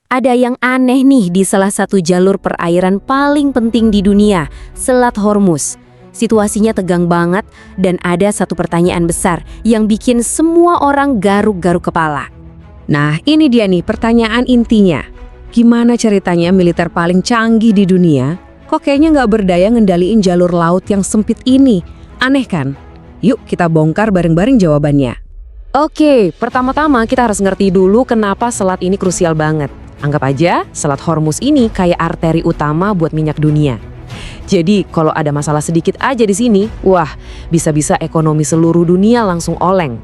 Ada yang aneh nih di salah satu jalur perairan paling penting di dunia, Selat Hormuz. Situasinya tegang banget dan ada satu pertanyaan besar yang bikin semua orang garuk-garuk kepala. Nah, ini dia nih pertanyaan intinya. Gimana ceritanya militer paling canggih di dunia, kok kayaknya nggak berdaya ngendaliin jalur laut yang sempit ini? Aneh kan? Yuk kita bongkar bareng-bareng jawabannya. Oke, pertama-tama kita harus ngerti dulu kenapa selat ini krusial banget. Anggap aja Selat Hormuz ini kayak arteri utama buat minyak dunia. Jadi kalau ada masalah sedikit aja di sini, wah bisa-bisa ekonomi seluruh dunia langsung oleng.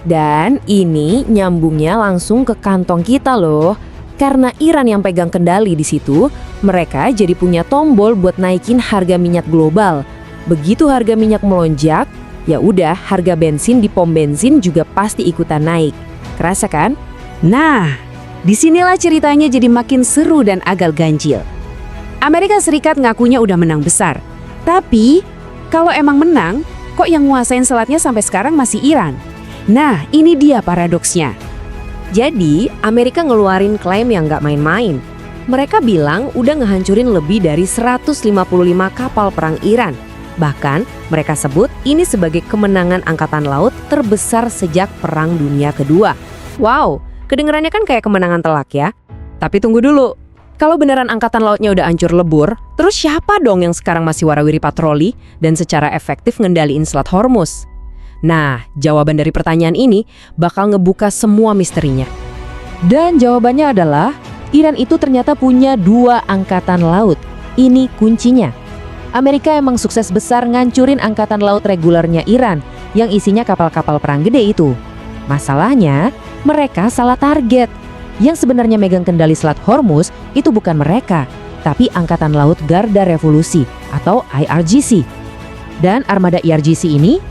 Dan ini nyambungnya langsung ke kantong kita loh. Karena Iran yang pegang kendali di situ, mereka jadi punya tombol buat naikin harga minyak global. Begitu harga minyak melonjak, ya udah harga bensin di pom bensin juga pasti ikutan naik. Kerasa kan? Nah, disinilah ceritanya jadi makin seru dan agak ganjil. Amerika Serikat ngakunya udah menang besar. Tapi, kalau emang menang, kok yang nguasain selatnya sampai sekarang masih Iran? Nah, ini dia paradoksnya. Jadi, Amerika ngeluarin klaim yang nggak main-main. Mereka bilang udah ngehancurin lebih dari 155 kapal perang Iran. Bahkan, mereka sebut ini sebagai kemenangan angkatan laut terbesar sejak Perang Dunia Kedua. Wow, kedengarannya kan kayak kemenangan telak ya. Tapi tunggu dulu, kalau beneran angkatan lautnya udah hancur lebur, terus siapa dong yang sekarang masih warawiri patroli dan secara efektif ngendaliin Selat Hormuz? Nah, jawaban dari pertanyaan ini bakal ngebuka semua misterinya. Dan jawabannya adalah, Iran itu ternyata punya 2 angkatan laut. Ini kuncinya. Amerika emang sukses besar ngancurin angkatan laut regulernya Iran yang isinya kapal-kapal perang gede itu. Masalahnya, mereka salah target. Yang sebenarnya megang kendali Selat Hormuz itu bukan mereka, tapi Angkatan Laut Garda Revolusi atau IRGC. Dan armada IRGC ini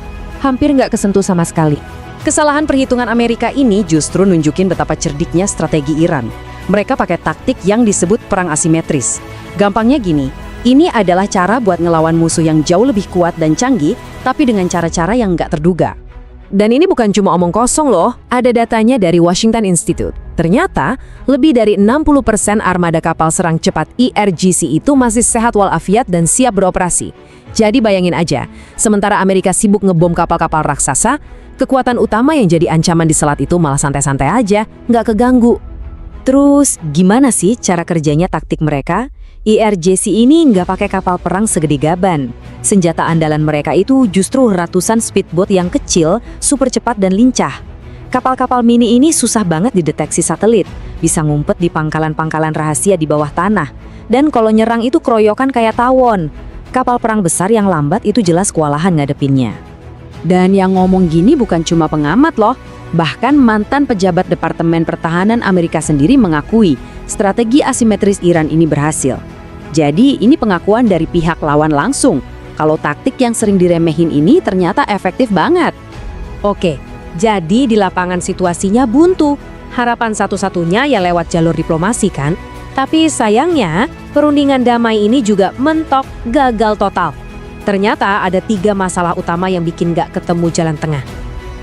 hampir nggak kesentuh sama sekali. Kesalahan perhitungan Amerika ini justru nunjukin betapa cerdiknya strategi Iran. Mereka pakai taktik yang disebut perang asimetris. Gampangnya gini, ini adalah cara buat ngelawan musuh yang jauh lebih kuat dan canggih, tapi dengan cara-cara yang nggak terduga. Dan ini bukan cuma omong kosong loh, ada datanya dari Washington Institute. Ternyata, lebih dari 60% armada kapal serang cepat IRGC itu masih sehat walafiat dan siap beroperasi. Jadi bayangin aja, sementara Amerika sibuk ngebom kapal-kapal raksasa, kekuatan utama yang jadi ancaman di selat itu malah santai-santai aja, nggak keganggu. Terus, gimana sih cara kerjanya taktik mereka? IRGC ini nggak pakai kapal perang segede gaban. Senjata andalan mereka itu justru ratusan speedboat yang kecil, super cepat dan lincah. Kapal-kapal mini ini susah banget dideteksi satelit, bisa ngumpet di pangkalan-pangkalan rahasia di bawah tanah. Dan kalau nyerang itu keroyokan kayak tawon. Kapal perang besar yang lambat itu jelas kewalahan ngadepinnya. Dan yang ngomong gini bukan cuma pengamat loh. Bahkan mantan pejabat Departemen Pertahanan Amerika sendiri mengakui strategi asimetris Iran ini berhasil. Jadi ini pengakuan dari pihak lawan langsung. Kalau taktik yang sering diremehin ini ternyata efektif banget. Oke, jadi di lapangan situasinya buntu. Harapan satu-satunya ya lewat jalur diplomasi kan? Tapi sayangnya perundingan damai ini juga mentok, gagal total. Ternyata ada 3 masalah utama yang bikin gak ketemu jalan tengah.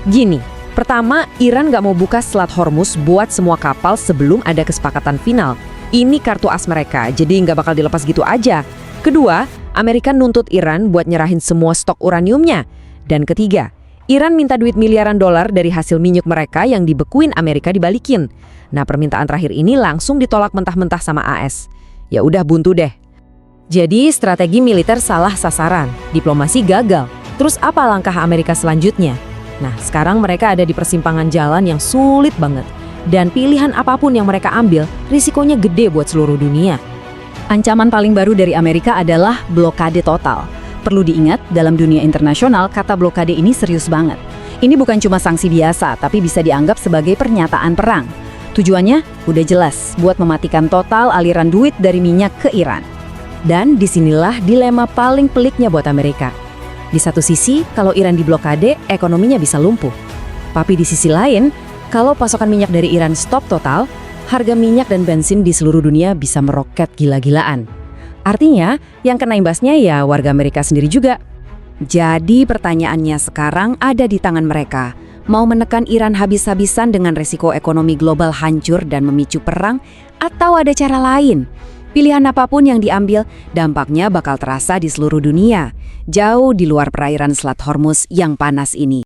Gini, pertama, Iran gak mau buka Selat Hormuz buat semua kapal sebelum ada kesepakatan final. Ini kartu as mereka, jadi nggak bakal dilepas gitu aja. Kedua, Amerika nuntut Iran buat nyerahin semua stok uraniumnya. Dan ketiga, Iran minta duit miliaran dolar dari hasil minyak mereka yang dibekuin Amerika dibalikin. Nah, permintaan terakhir ini langsung ditolak mentah-mentah sama AS. Ya udah buntu deh. Jadi strategi militer salah sasaran, diplomasi gagal. Terus apa langkah Amerika selanjutnya? Nah, sekarang mereka ada di persimpangan jalan yang sulit banget. Dan pilihan apapun yang mereka ambil, risikonya gede buat seluruh dunia. Ancaman paling baru dari Amerika adalah blokade total. Perlu diingat, dalam dunia internasional, kata blokade ini serius banget. Ini bukan cuma sanksi biasa, tapi bisa dianggap sebagai pernyataan perang. Tujuannya udah jelas, buat mematikan total aliran duit dari minyak ke Iran. Dan disinilah dilema paling peliknya buat Amerika. Di satu sisi, kalau Iran diblokade, ekonominya bisa lumpuh. Tapi di sisi lain, kalau pasokan minyak dari Iran stop total, harga minyak dan bensin di seluruh dunia bisa meroket gila-gilaan. Artinya, yang kena imbasnya ya warga Amerika sendiri juga. Jadi pertanyaannya sekarang ada di tangan mereka. Mau menekan Iran habis-habisan dengan resiko ekonomi global hancur dan memicu perang, atau ada cara lain? Pilihan apapun yang diambil, dampaknya bakal terasa di seluruh dunia, jauh di luar perairan Selat Hormuz yang panas ini.